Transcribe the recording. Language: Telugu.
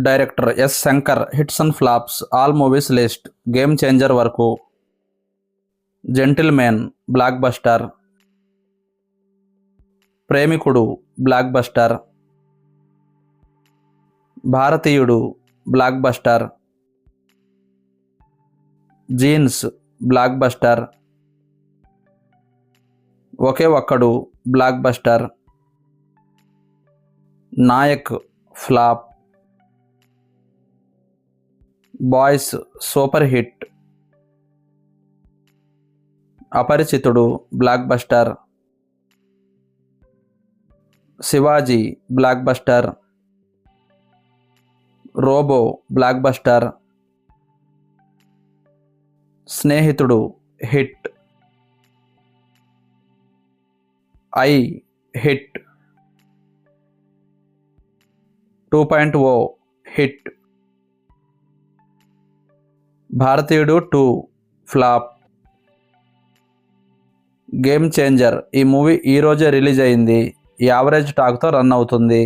Director S Shankar, hits and flops, all movies list, Game Changer వరకు, Gentlemen blockbuster, Premikudu blockbuster, Bharateeyudu blockbuster, Jeans blockbuster, Oke Okkadu blockbuster, Nayak flop, Boys super hit, Aparichitudu blockbuster, Sivaji blockbuster, Robo blockbuster, Snehitudu hit, I hit, 2.0 hit, Bharateeyudu 2 flop, Game Changer ఈ మూవీ ఈరోజే రిలీజ్ అయింది. యావరేజ్ టాక్తో రన్ అవుతుంది.